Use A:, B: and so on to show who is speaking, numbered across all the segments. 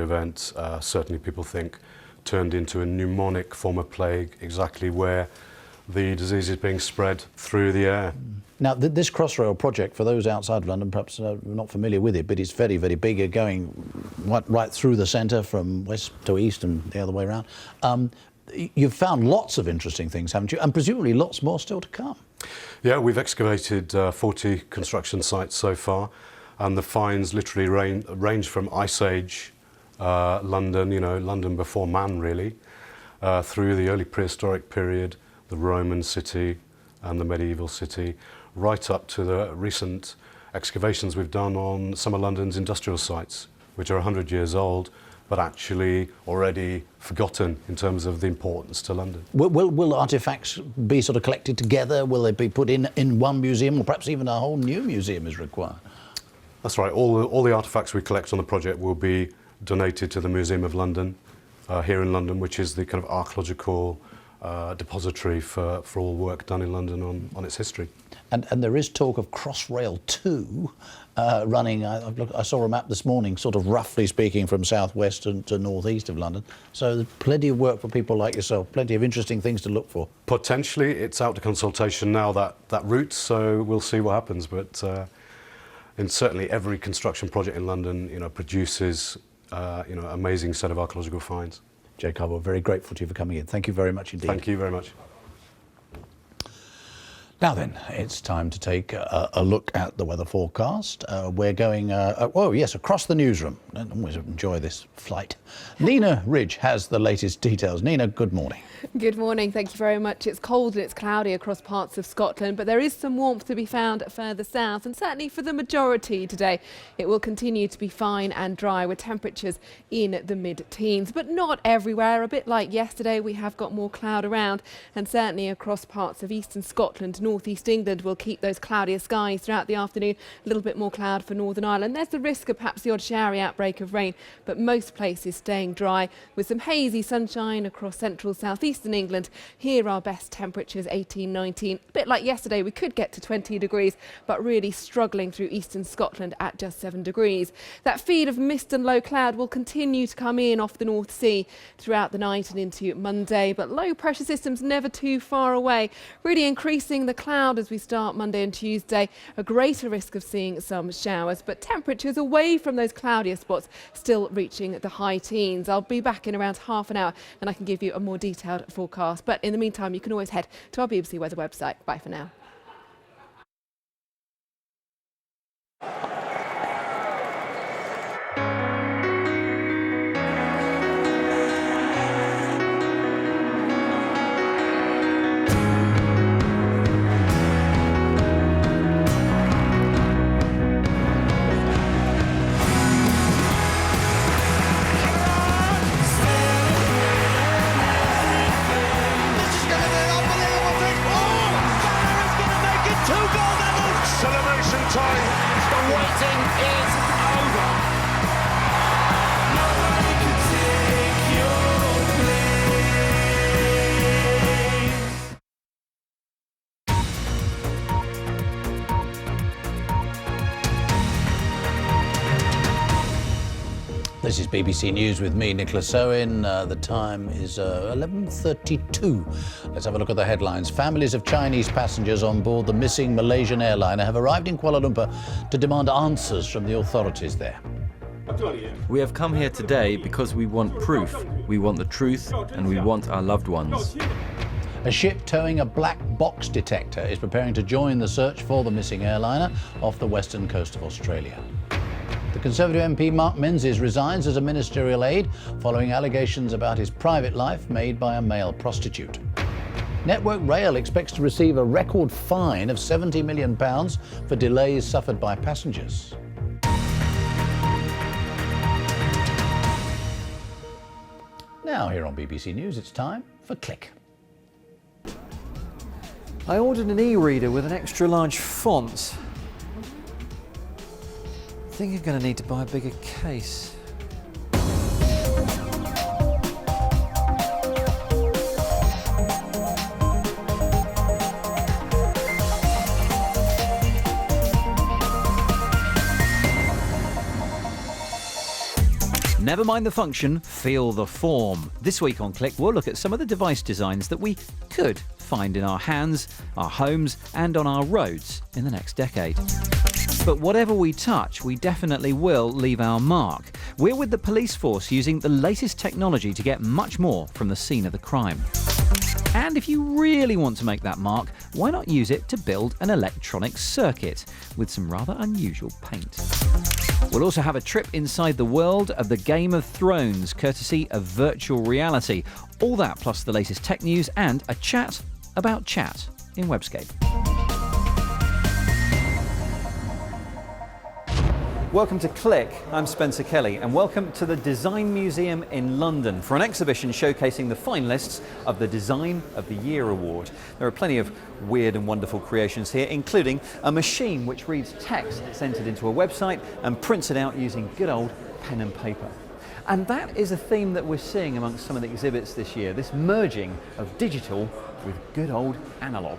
A: event, certainly people think, turned into a pneumonic form of plague, exactly where the disease is being spread through the air.
B: Now, this Crossrail project, for those outside of London, perhaps not familiar with it, but it's very, very big. You're going right through the centre from west to east and the other way around. You've found lots of interesting things, haven't you? And presumably lots more still to come.
A: Yeah, we've excavated 40 construction sites so far, and the finds literally range from Ice Age London, London before man really, through the early prehistoric period, the Roman city and the medieval city, right up to the recent excavations we've done on some of London's industrial sites, which are 100 years old, but actually already forgotten in terms of the importance to London.
B: Will artefacts be sort of collected together? Will they be put in one museum, or perhaps even a whole new museum is required?
A: That's right. All the artefacts we collect on the project will be donated to the Museum of London, here in London, which is the kind of archaeological depository for all work done in London on its history.
B: And there is talk of Crossrail 2 running. I saw a map this morning, sort of roughly speaking, from southwest to northeast of London. So there's plenty of work for people like yourself, plenty of interesting things to look for.
A: Potentially, it's out to consultation now, that route, so we'll see what happens. But and certainly every construction project in London, produces amazing set of archaeological finds.
B: Jay Carver, very grateful to you for coming in. Thank you very much indeed.
A: Thank you very much.
B: Now then, it's time to take a look at the weather forecast. We're going, across the newsroom. I always enjoy this flight. Nina Ridge has the latest details. Nina, good morning.
C: Good morning, thank you very much. It's cold and it's cloudy across parts of Scotland, but there is some warmth to be found further south, and certainly for the majority today it will continue to be fine and dry with temperatures in the mid-teens, but not everywhere. A bit like yesterday, we have got more cloud around, and certainly across parts of eastern Scotland, northeast England will keep those cloudier skies throughout the afternoon. A little bit more cloud for Northern Ireland. There's the risk of perhaps the odd showery outbreak of rain, but most places staying dry with some hazy sunshine across central southeastern England. Here our best temperatures 18, 19. A bit like yesterday, we could get to 20 degrees, but really struggling through eastern Scotland at just 7 degrees. That feed of mist and low cloud will continue to come in off the North Sea throughout the night and into Monday, but low pressure systems never too far away, really increasing the cloud as we start Monday and Tuesday. A greater risk of seeing some showers, but temperatures away from those cloudier spots still reaching the high teens. I'll be back in around half an hour and I can give you a more detailed forecast, but in the meantime you can always head to our BBC Weather website. Bye for now.
B: This is BBC News with me, Nicholas Owen. The time is 11:32. Let's have a look at the headlines. Families of Chinese passengers on board the missing Malaysian airliner have arrived in Kuala Lumpur to demand answers from the authorities there.
D: We have come here today because we want proof, we want the truth, and we want our loved ones.
B: A ship towing a black box detector is preparing to join the search for the missing airliner off the western coast of Australia. The Conservative MP Mark Menzies resigns as a ministerial aide following allegations about his private life made by a male prostitute. Network Rail expects to receive a record fine of £70 million for delays suffered by passengers. Now here on BBC News, it's time for Click.
E: I ordered an e-reader with an extra large font. I think I'm going to need to buy a bigger case. Never mind the function, feel the form. This week on Click, we'll look at some of the device designs that we could find in our hands, our homes, and on our roads in the next decade. But whatever we touch, we definitely will leave our mark. We're with the police force using the latest technology to get much more from the scene of the crime. And if you really want to make that mark, why not use it to build an electronic circuit with some rather unusual paint? We'll also have a trip inside the world of the Game of Thrones, courtesy of virtual reality. All that plus the latest tech news and a chat about chat in Webscape. Welcome to Click. I'm Spencer Kelly, and welcome to the Design Museum in London for an exhibition showcasing the finalists of the Design of the Year award. There are plenty of weird and wonderful creations here, including a machine which reads text that's entered into a website and prints it out using good old pen and paper. And that is a theme that we're seeing amongst some of the exhibits this year, this merging of digital with good old analog.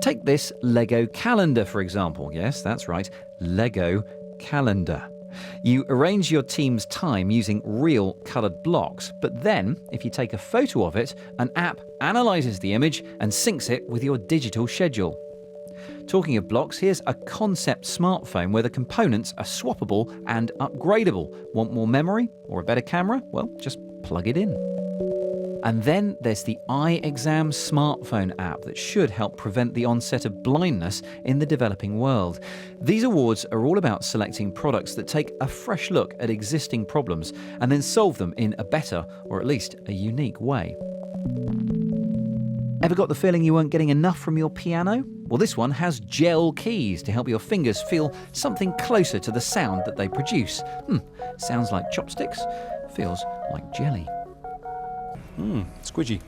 E: Take this Lego calendar, for example. Yes, that's right, Lego calendar. You arrange your team's time using real coloured blocks, but then, if you take a photo of it, an app analyses the image and syncs it with your digital schedule. Talking of blocks, here's a concept smartphone where the components are swappable and upgradable. Want more memory or a better camera? Well, just plug it in. And then there's the Eye Exam smartphone app that should help prevent the onset of blindness in the developing world. These awards are all about selecting products that take a fresh look at existing problems and then solve them in a better, or at least a unique way. Ever got the feeling you weren't getting enough from your piano? Well, this one has gel keys to help your fingers feel something closer to the sound that they produce. Sounds like chopsticks, feels like jelly. Squidgy.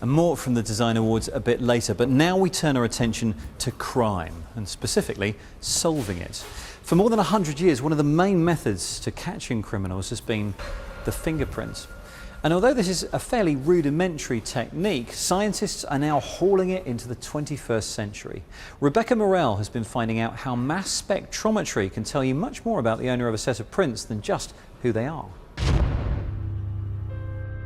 E: And more from the Design Awards a bit later, but now we turn our attention to crime, and specifically solving it. For more than 100 years, one of the main methods to catching criminals has been the fingerprint. And although this is a fairly rudimentary technique, scientists are now hauling it into the 21st century. Rebecca Morell has been finding out how mass spectrometry can tell you much more about the owner of a set of prints than just who they are.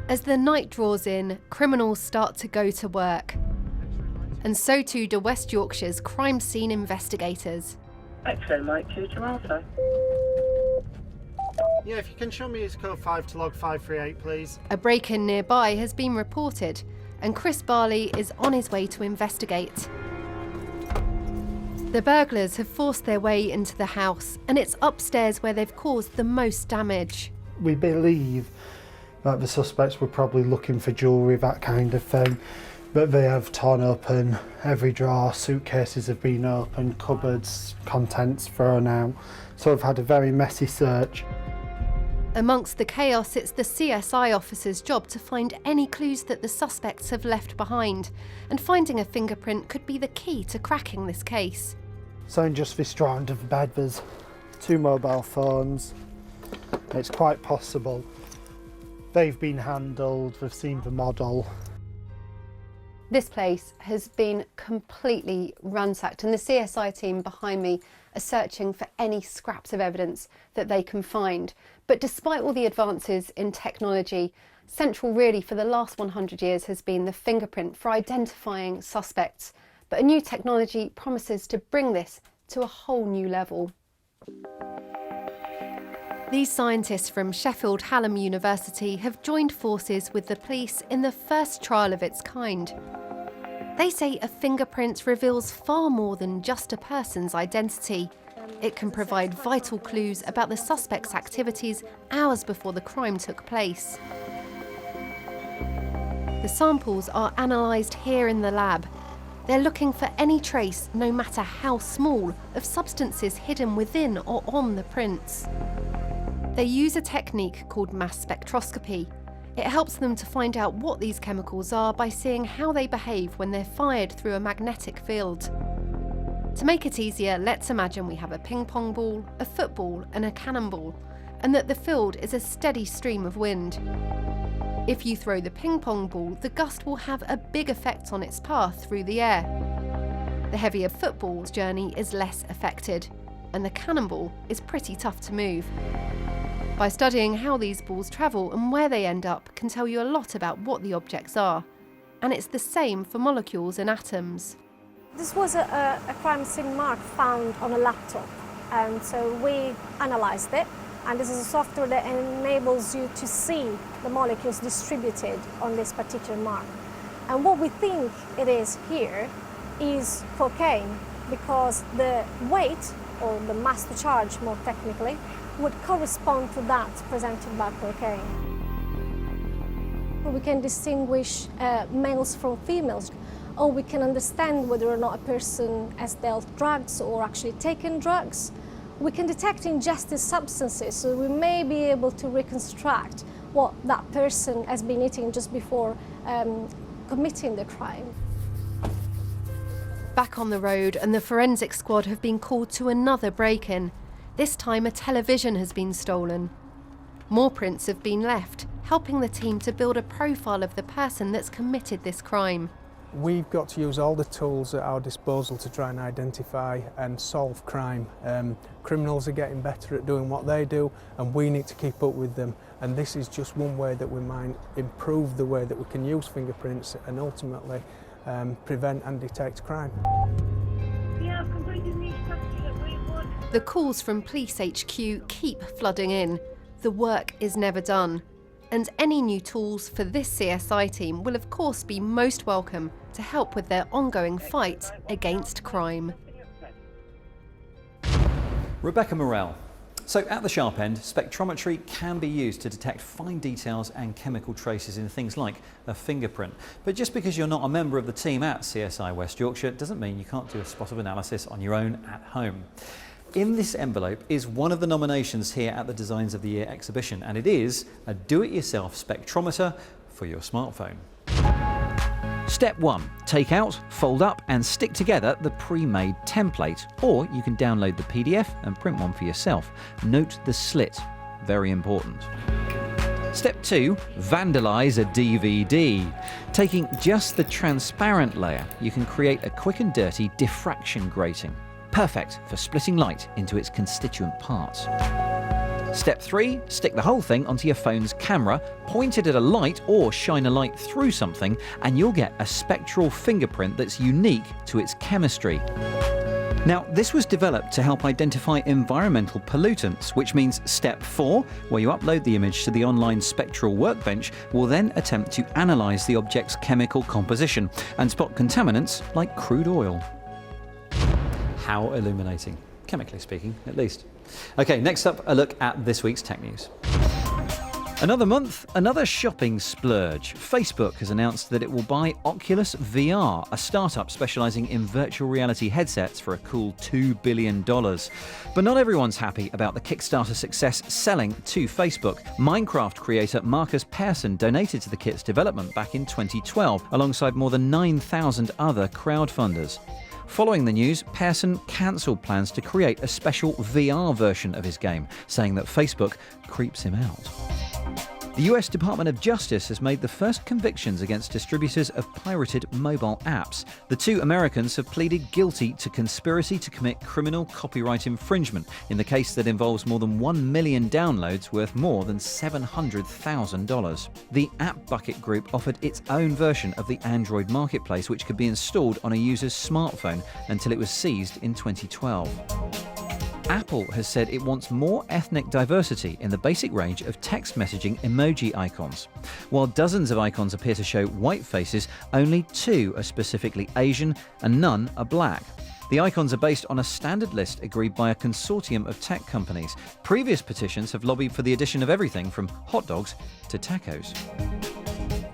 F: As the night draws in, criminals start to go to work. And so too do West Yorkshire's crime scene investigators.
G: X-ray Mike 2 to Alpha.
H: Yeah, if you can show me his code 5 to log 538, please.
F: A break-in nearby has been reported, and Chris Barley is on his way to investigate. The burglars have forced their way into the house, and it's upstairs where they've caused the most damage.
H: We believe that the suspects were probably looking for jewellery, that kind of thing. But they have torn open every drawer, suitcases have been opened, cupboards, contents thrown out. So we've had a very messy search.
F: Amongst the chaos, it's the CSI officer's job to find any clues that the suspects have left behind, and finding a fingerprint could be the key to cracking this case.
H: So in just this drawer under the bed there's 2 mobile phones. It's quite possible they've been handled, we've seen the model.
F: This place has been completely ransacked, and the CSI team behind me are searching for any scraps of evidence that they can find. But despite all the advances in technology, central really for the last 100 years has been the fingerprint for identifying suspects. But a new technology promises to bring this to a whole new level. These scientists from Sheffield Hallam University have joined forces with the police in the first trial of its kind. They say a fingerprint reveals far more than just a person's identity. It can provide vital clues about the suspect's activities hours before the crime took place. The samples are analysed here in the lab. They're looking for any trace, no matter how small, of substances hidden within or on the prints. They use a technique called mass spectroscopy. It helps them to find out what these chemicals are by seeing how they behave when they're fired through a magnetic field. To make it easier, let's imagine we have a ping pong ball, a football and a cannonball, and that the field is a steady stream of wind. If you throw the ping pong ball, the gust will have a big effect on its path through the air. The heavier football's journey is less affected, and the cannonball is pretty tough to move. By studying how these balls travel and where they end up can tell you a lot about what the objects are. And it's the same for molecules and atoms.
I: This was a crime scene mark found on a laptop, and so we analysed it, and this is a software that enables you to see the molecules distributed on this particular mark. And what we think it is here is cocaine, because the weight, or the mass to charge more technically, would correspond to that presented by cocaine. We can distinguish males from females, or we can understand whether or not a person has dealt drugs or actually taken drugs. We can detect ingested substances, so we may be able to reconstruct what that person has been eating just before committing the crime.
F: Back on the road, and the forensic squad have been called to another break-in. This time a television has been stolen. More prints have been left, helping the team to build a profile of the person that's committed this crime.
J: We've got to use all the tools at our disposal to try and identify and solve crime. Criminals are getting better at doing what they do, and we need to keep up with them. And this is just one way that we might improve the way that we can use fingerprints and ultimately prevent and detect crime.
F: The calls from Police HQ keep flooding in. The work is never done. And any new tools for this CSI team will of course be most welcome to help with their ongoing fight against crime.
E: Rebecca Morell. So at the sharp end, spectrometry can be used to detect fine details and chemical traces in things like a fingerprint. But just because you're not a member of the team at CSI West Yorkshire doesn't mean you can't do a spot of analysis on your own at home. In this envelope is one of the nominations here at the Designs of the Year exhibition, and it is a do-it-yourself spectrometer for your smartphone.
K: Step 1. Take out, fold up and stick together the pre-made template, or you can download the PDF and print one for yourself. Note the slit, very important. Step 2. Vandalise a DVD. Taking just the transparent layer, you can create a quick and dirty diffraction grating. Perfect for splitting light into its constituent parts. Step 3. Stick the whole thing onto your phone's camera, point it at a light or shine a light through something, and you'll get a spectral fingerprint that's unique to its chemistry. Now, this was developed to help identify environmental pollutants, which means step 4, where you upload the image to the online spectral workbench, will then attempt to analyse the object's chemical composition and spot contaminants like crude oil.
E: How illuminating, chemically speaking, at least. Okay, next up, a look at this week's tech news.
K: Another month, another shopping splurge. Facebook has announced that it will buy Oculus VR, a startup specialising in virtual reality headsets, for a cool $2 billion. But not everyone's happy about the Kickstarter success selling to Facebook. Minecraft creator Marcus Persson donated to the kit's development back in 2012, alongside more than 9,000 other crowdfunders. Following the news, Persson cancelled plans to create a special VR version of his game, saying that Facebook creeps him out. The US Department of Justice has made the first convictions against distributors of pirated mobile apps. The two Americans have pleaded guilty to conspiracy to commit criminal copyright infringement in the case that involves more than 1 million downloads worth more than $700,000. The App Bucket Group offered its own version of the Android marketplace, which could be installed on a user's smartphone until it was seized in 2012. Apple has said it wants more ethnic diversity in the basic range of text messaging emoji icons. While dozens of icons appear to show white faces, only 2 are specifically Asian and none are black. The icons are based on a standard list agreed by a consortium of tech companies. Previous petitions have lobbied for the addition of everything from hot dogs to tacos.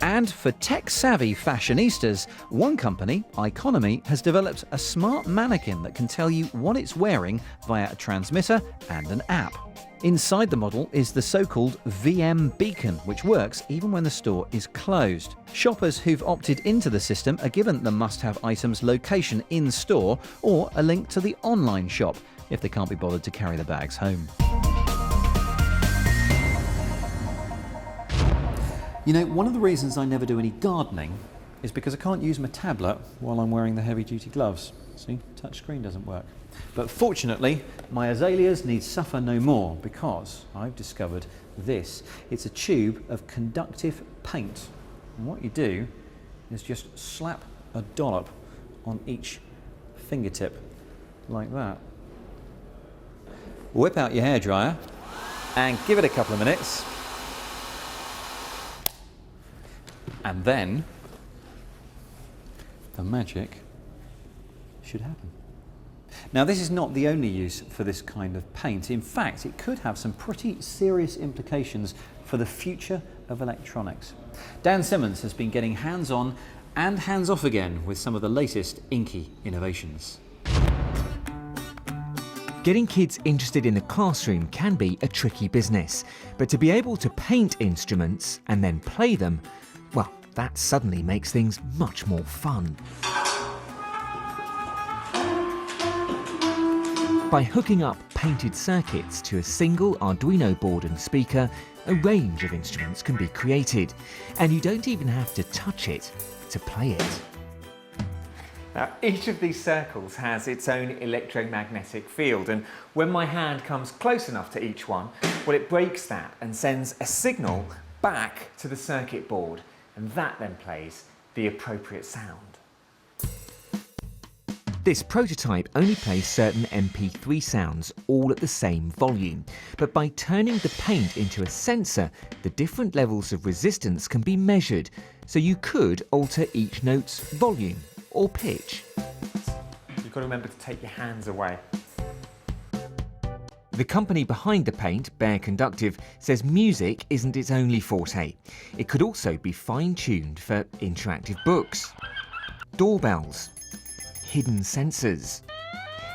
K: And for tech-savvy fashionistas, one company, Iconomy, has developed a smart mannequin that can tell you what it's wearing via a transmitter and an app. Inside the model is the so-called VM Beacon, which works even when the store is closed. Shoppers who've opted into the system are given the must-have items location in-store or a link to the online shop if they can't be bothered to carry the bags home.
E: You know, one of the reasons I never do any gardening is because I can't use my tablet while I'm wearing the heavy-duty gloves. See, touch screen doesn't work. But fortunately, my azaleas need suffer no more because I've discovered this. It's a tube of conductive paint. And what you do is just slap a dollop on each fingertip, like that. Whip out your hairdryer and give it a couple of minutes. And then the magic should happen. Now, this is not the only use for this kind of paint. In fact, it could have some pretty serious implications for the future of electronics. Dan Simmons has been getting hands-on and hands-off again with some of the latest inky innovations.
L: Getting kids interested in the classroom can be a tricky business, but to be able to paint instruments and then play them, well, that suddenly makes things much more fun. By hooking up painted circuits to a single Arduino board and speaker, a range of instruments can be created, and you don't even have to touch it to play it.
M: Now, each of these circles has its own electromagnetic field, and when my hand comes close enough to each one, well, it breaks that and sends a signal back to the circuit board, and that then plays the appropriate sound.
L: This prototype only plays certain MP3 sounds, all at the same volume. But by turning the paint into a sensor, the different levels of resistance can be measured, so you could alter each note's volume or pitch.
M: You've got to remember to take your hands away.
L: The company behind the paint, Bear Conductive, says music isn't its only forte. It could also be fine-tuned for interactive books, doorbells, hidden sensors,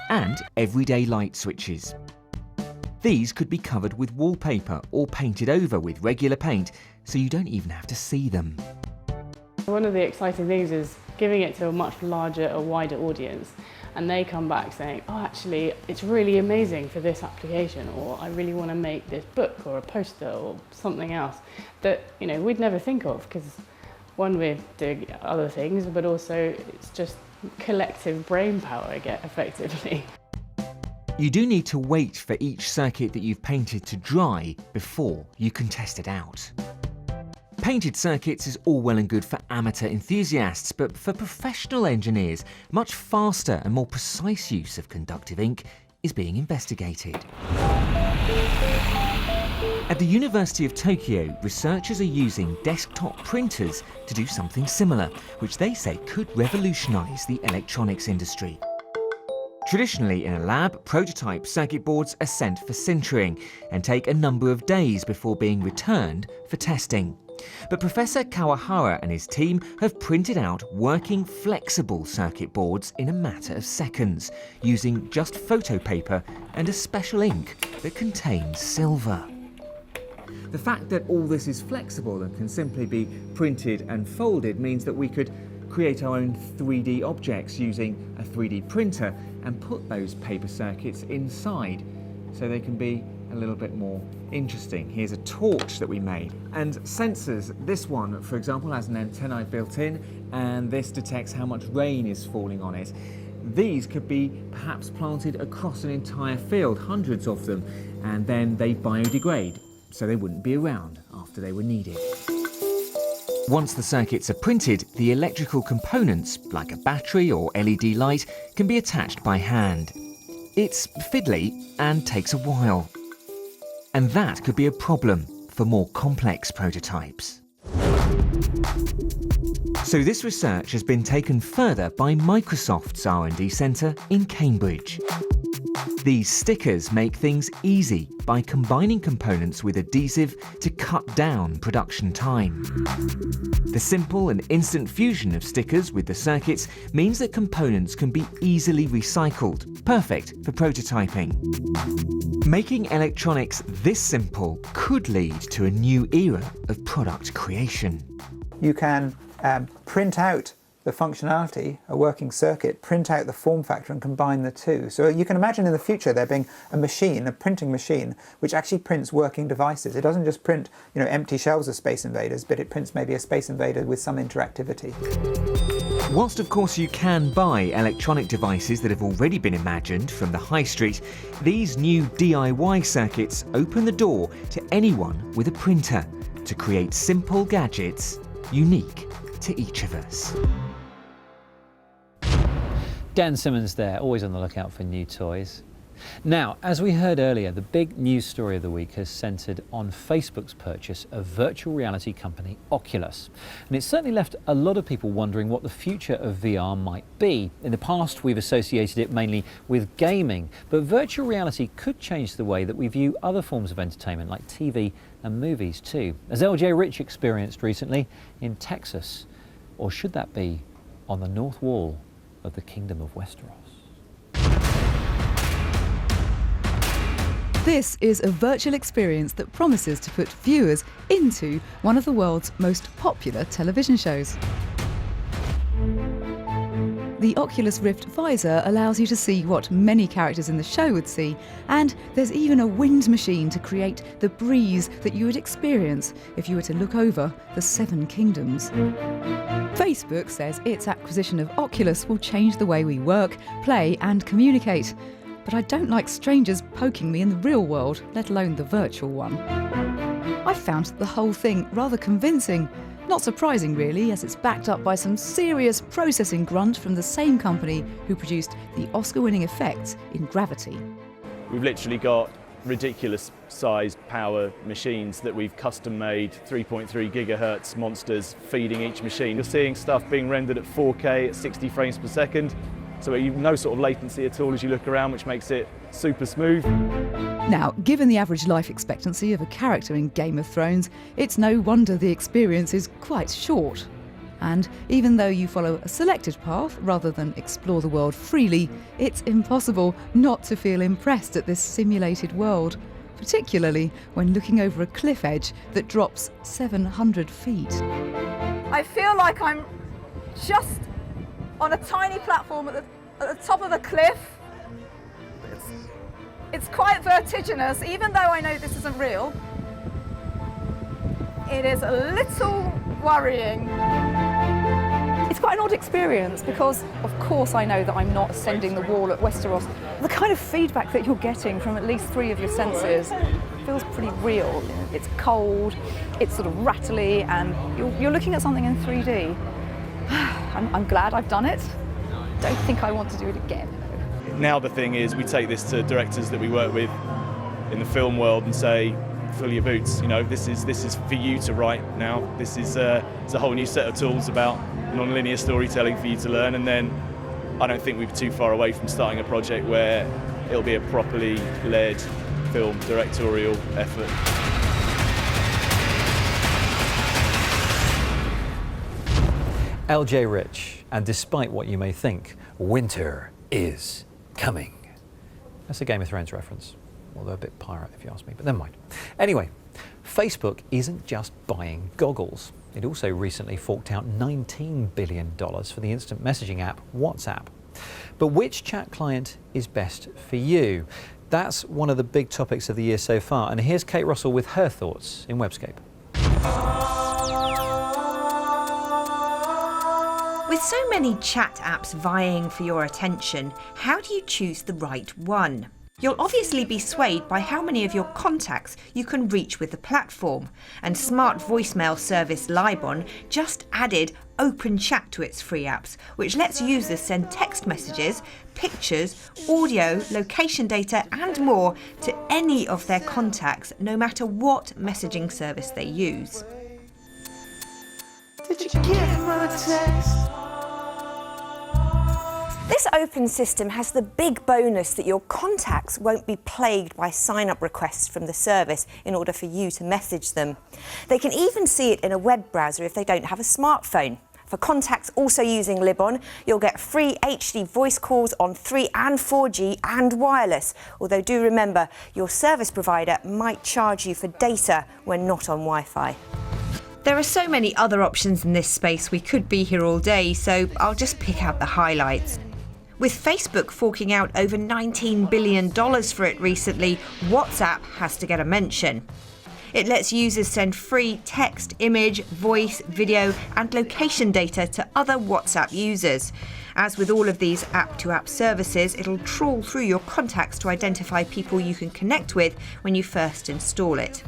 L: and everyday light switches. These could be covered with wallpaper or painted over with regular paint, so you don't even have to see them.
N: One of the exciting things is giving it to a much larger, a wider audience, and they come back saying, oh, actually, it's really amazing for this application, or I really want to make this book or a poster or something else that, you know, we'd never think of, because one, we're doing other things, but also it's just collective brain power again, effectively.
L: You do need to wait for each circuit that you've painted to dry before you can test it out. Painted circuits is all well and good for amateur enthusiasts, but for professional engineers, much faster and more precise use of conductive ink is being investigated. At the University of Tokyo, researchers are using desktop printers to do something similar, which they say could revolutionise the electronics industry. Traditionally, in a lab, prototype circuit boards are sent for sintering and take a number of days before being returned for testing. But Professor Kawahara and his team have printed out working flexible circuit boards in a matter of seconds, using just photo paper and a special ink that contains silver.
O: The fact that all this is flexible and can simply be printed and folded means that we could create our own 3D objects using a 3D printer and put those paper circuits inside so they can be a little bit more interesting. Here's a torch that we made, and sensors. This one, for example, has an antenna built in, and this detects how much rain is falling on it. These could be perhaps planted across an entire field, hundreds of them, and then they biodegrade, so they wouldn't be around after they were needed.
L: Once the circuits are printed, the electrical components, like a battery or LED light, can be attached by hand. It's fiddly and takes a while. And that could be a problem for more complex prototypes. So this research has been taken further by Microsoft's R&D centre in Cambridge. These stickers make things easy by combining components with adhesive to cut down production time. The simple and instant fusion of stickers with the circuits means that components can be easily recycled, perfect for prototyping. Making electronics this simple could lead to a new era of product creation.
P: You can print out the functionality, a working circuit, print out the form factor and combine the two. So you can imagine in the future there being a machine, a printing machine, which actually prints working devices. It doesn't just print, empty shells of Space Invaders, but it prints maybe a Space Invader with some interactivity.
L: Whilst of course you can buy electronic devices that have already been imagined from the high street, these new DIY circuits open the door to anyone with a printer to create simple gadgets unique to each of us.
K: Dan Simmons there, always on the lookout for new toys. Now, as we heard earlier, the big news story of the week has centred on Facebook's purchase of virtual reality company Oculus. And it's certainly left a lot of people wondering what the future of VR might be. In the past, we've associated it mainly with gaming, but virtual reality could change the way that we view other forms of entertainment like TV and movies too, as LJ Rich experienced recently in Texas. Or should that be on the north wall of the Kingdom of Westeros?
Q: This is a virtual experience that promises to put viewers into one of the world's most popular television shows. The Oculus Rift visor allows you to see what many characters in the show would see, and there's even a wind machine to create the breeze that you would experience if you were to look over the Seven Kingdoms. Facebook says its acquisition of Oculus will change the way we work, play and communicate. But I don't like strangers poking me in the real world, let alone the virtual one. I found the whole thing rather convincing. Not surprising really, as it's backed up by some serious processing grunt from the same company who produced the Oscar-winning effects in Gravity.
R: We've literally got ridiculous sized power machines that we've custom made, 3.3 gigahertz monsters feeding each machine. You're seeing stuff being rendered at 4K at 60 frames per second. So you've no sort of latency at all as you look around, which makes it super smooth.
Q: Now, given the average life expectancy of a character in Game of Thrones, it's no wonder the experience is quite short. And even though you follow a selected path rather than explore the world freely, it's impossible not to feel impressed at this simulated world, particularly when looking over a cliff edge that drops 700 feet.
S: I feel like I'm just on a tiny platform at the top of a cliff. It's quite vertiginous, even though I know this isn't real. It is a little worrying. It's quite an odd experience because, of course, I know that I'm not ascending the wall at Westeros. The kind of feedback that you're getting from at least 3 of your senses feels pretty real. It's cold, it's sort of rattly, and you're looking at something in 3D. I'm glad I've done it. Don't think I want to do it again.
R: Now the thing is, we take this to directors that we work with in the film world and say, fill your boots. You know, this is for you to write now. This is it's a whole new set of tools about non-linear storytelling for you to learn. And then I don't think we're too far away from starting a project where it'll be a properly led film directorial effort.
K: LJ Rich, and despite what you may think, winter is coming. That's a Game of Thrones reference, although a bit pirate if you ask me, but never mind. Anyway, Facebook isn't just buying goggles. It also recently forked out $19 billion for the instant messaging app WhatsApp. But which chat client is best for you? That's one of the big topics of the year so far, and here's Kate Russell with her thoughts in Webscape.
T: With so many chat apps vying for your attention, how do you choose the right one? You'll obviously be swayed by how many of your contacts you can reach with the platform, and smart voicemail service Libon just added Open Chat to its free apps, which lets users send text messages, pictures, audio, location data and more to any of their contacts, no matter what messaging service they use.
S: Did you get my text? This open system has the big bonus that your contacts won't be plagued by sign-up requests from the service in order for you to message them. They can even see it in a web browser if they don't have a smartphone. For contacts also using Libon, you'll get free HD voice calls on 3 and 4G and wireless, although do remember, your service provider might charge you for data when not on Wi-Fi.
T: There are so many other options in this space, we could be here all day, so I'll just pick out the highlights. With Facebook forking out over $19 billion for it recently, WhatsApp has to get a mention. It lets users send free text, image, voice, video and location data to other WhatsApp users. As with all of these app-to-app services, it'll trawl through your contacts to identify people you can connect with when you first install it.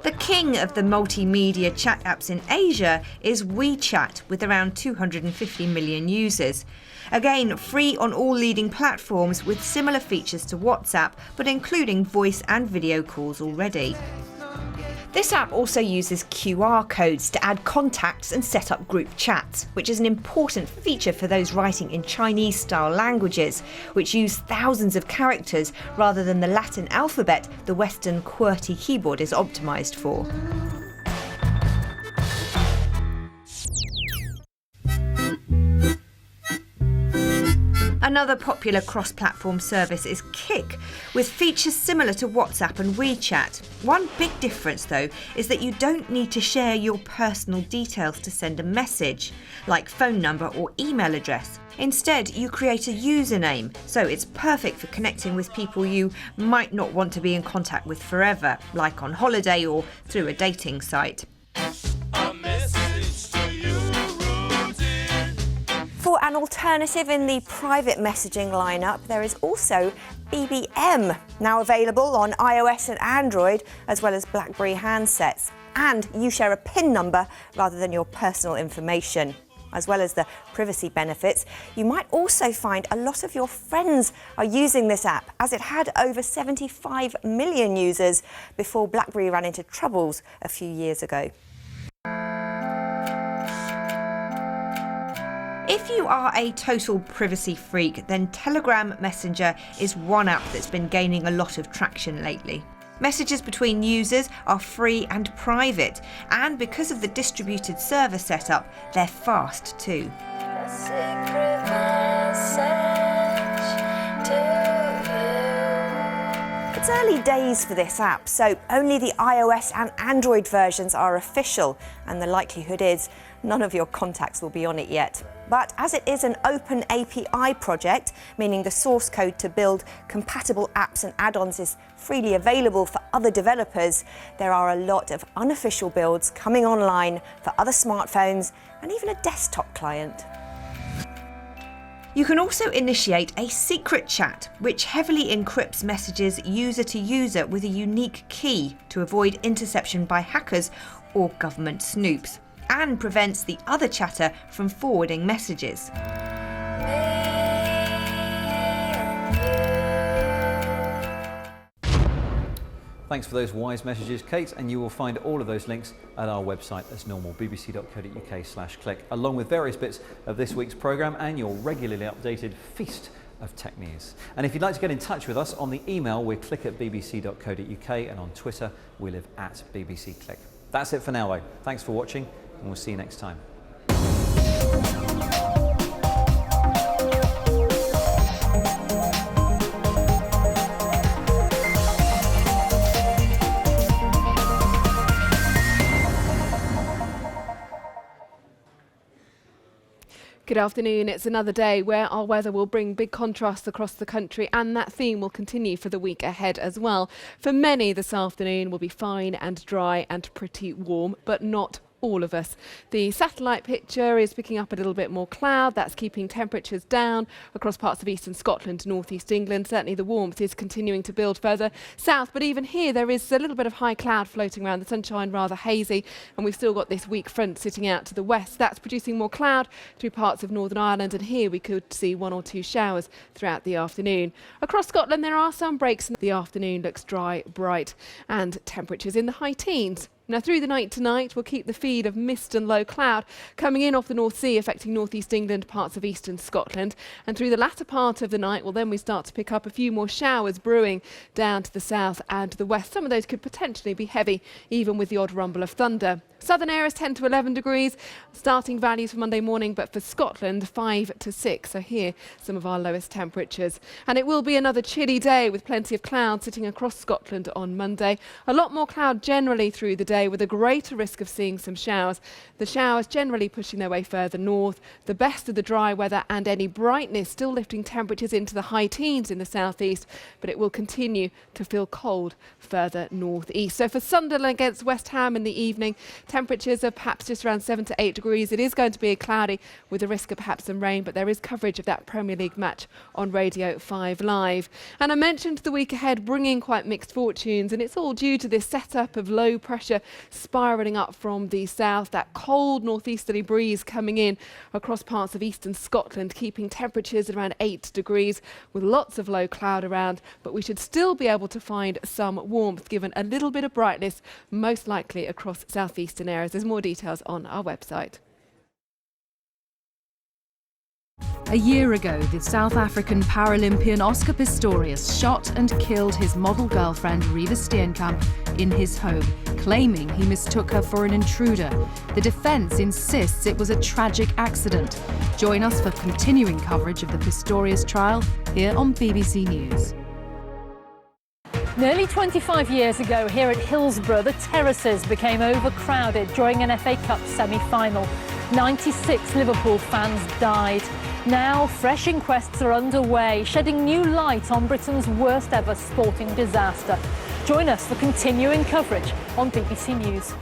T: The king of the multimedia chat apps in Asia is WeChat, with around 250 million users. Again, free on all leading platforms with similar features to WhatsApp, but including voice and video calls already. This app also uses QR codes to add contacts and set up group chats, which is an important feature for those writing in Chinese-style languages, which use thousands of characters rather than the Latin alphabet the Western QWERTY keyboard is optimised for. Another popular cross-platform service is Kik, with features similar to WhatsApp and WeChat. One big difference, though, is that you don't need to share your personal details to send a message, like phone number or email address. Instead, you create a username, so it's perfect for connecting with people you might not want to be in contact with forever, like on holiday or through a dating site.
S: For an alternative in the private messaging lineup, there is also BBM, now available on iOS and Android, as well as BlackBerry handsets. And you share a PIN number rather than your personal information. As well as the privacy benefits, you might also find a lot of your friends are using this app, as it had over 75 million users before BlackBerry ran into troubles a few years ago.
T: If you are a total privacy freak, then Telegram Messenger is one app that's been gaining a lot of traction lately. Messages between users are free and private, and because of the distributed server setup, they're fast too.
S: It's early days for this app, so only the iOS and Android versions are official, and the likelihood is none of your contacts will be on it yet. But as it is an open API project, meaning the source code to build compatible apps and add-ons is freely available for other developers, there are a lot of unofficial builds coming online for other smartphones and even a desktop client.
T: You can also initiate a secret chat, which heavily encrypts messages user to user with a unique key to avoid interception by hackers or government snoops, and prevents the other chatter from forwarding messages.
E: Thanks for those wise messages, Kate, and you will find all of those links at our website as normal, bbc.co.uk/click, along with various bits of this week's programme and your regularly updated feast of tech news. And if you'd like to get in touch with us on the email, we're click@bbc.co.uk, and on Twitter, we live at bbcclick. That's it for now, though. Thanks for watching, and we'll see you next time.
C: Good afternoon. It's another day where our weather will bring big contrasts across the country, and that theme will continue for the week ahead as well. For many, this afternoon will be fine and dry and pretty warm, but not all of us. The satellite picture is picking up a little bit more cloud. That's keeping temperatures down across parts of eastern Scotland, northeast England. Certainly the warmth is continuing to build further south, but even here there is a little bit of high cloud floating around, the sunshine rather hazy, and we've still got this weak front sitting out to the west. That's producing more cloud through parts of Northern Ireland, and here we could see 1 or 2 showers throughout the afternoon. Across Scotland there are some breaks, and the afternoon looks dry, bright, and temperatures in the high teens. Now, through the night tonight, we'll keep the feed of mist and low cloud coming in off the North Sea, affecting northeast England, parts of eastern Scotland. And through the latter part of the night, well, then we start to pick up a few more showers brewing down to the south and the west. Some of those could potentially be heavy, even with the odd rumble of thunder. Southern areas 10 to 11 degrees, starting values for Monday morning, but for Scotland 5 to 6. So here, some of our lowest temperatures. And it will be another chilly day with plenty of clouds sitting across Scotland on Monday. A lot more cloud generally through the day with a greater risk of seeing some showers. The showers generally pushing their way further north. The best of the dry weather and any brightness still lifting temperatures into the high teens in the southeast, but it will continue to feel cold further northeast. So for Sunderland against West Ham in the evening, temperatures are perhaps just around 7 to 8 degrees. It is going to be cloudy with a risk of perhaps some rain, but there is coverage of that Premier League match on Radio 5 Live. And I mentioned the week ahead bringing quite mixed fortunes, and it's all due to this setup of low pressure spiralling up from the south, that cold northeasterly breeze coming in across parts of eastern Scotland, keeping temperatures at around 8 degrees with lots of low cloud around, but we should still be able to find some warmth given a little bit of brightness, most likely across southeastern areas. There's more details on our website.
Q: A year ago, the South African Paralympian Oscar Pistorius shot and killed his model girlfriend Reeva Steenkamp in his home, claiming he mistook her for an intruder. The defence insists it was a tragic accident. Join us for continuing coverage of the Pistorius trial here on BBC News.
U: Nearly 25 years ago here at Hillsborough, the terraces became overcrowded during an FA Cup semi-final. 96 Liverpool fans died. Now, fresh inquests are underway, shedding new light on Britain's worst ever sporting disaster. Join us for continuing coverage on BBC News.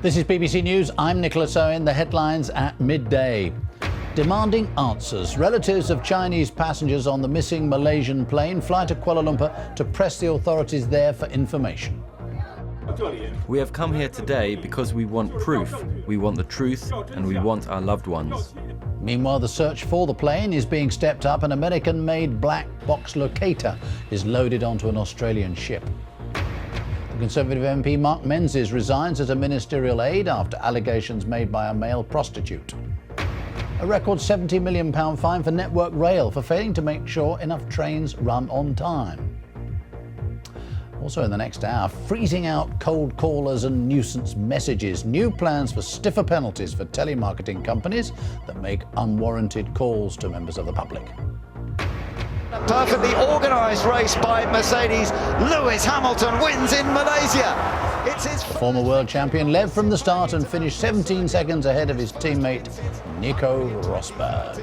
B: This is BBC News. I'm Nicholas Owen. The headlines at midday. Demanding answers. Relatives of Chinese passengers on the missing Malaysian plane fly to Kuala Lumpur to press the authorities there for information.
D: We have come here today because we want proof, we want the truth, and we want our loved ones.
B: Meanwhile, the search for the plane is being stepped up. An American-made black box locator is loaded onto an Australian ship. The Conservative MP Mark Menzies resigns as a ministerial aide after allegations made by a male prostitute. A record £70 million fine for Network Rail for failing to make sure enough trains run on time. Also in the next hour, freezing out cold callers and nuisance messages. New plans for stiffer penalties for telemarketing companies that make unwarranted calls to members of the public.
V: A perfectly organised race by Mercedes. Lewis Hamilton wins in Malaysia. It's his
B: former world champion led from the start and finished 17 seconds ahead of his teammate Nico Rosberg.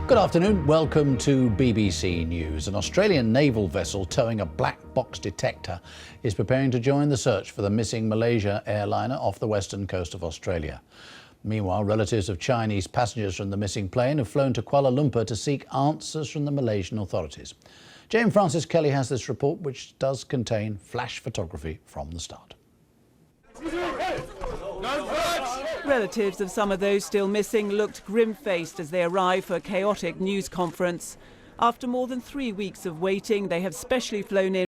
B: Good afternoon, welcome to BBC News. An Australian naval vessel towing a black box detector is preparing to join the search for the missing Malaysia airliner off the western coast of Australia. Meanwhile, relatives of Chinese passengers from the missing plane have flown to Kuala Lumpur to seek answers from the Malaysian authorities. Jane Francis Kelly has this report, which does contain flash photography from the start.
W: Relatives of some of those still missing looked grim-faced as they arrived for a chaotic news conference. After more than 3 weeks of waiting, they have specially flown in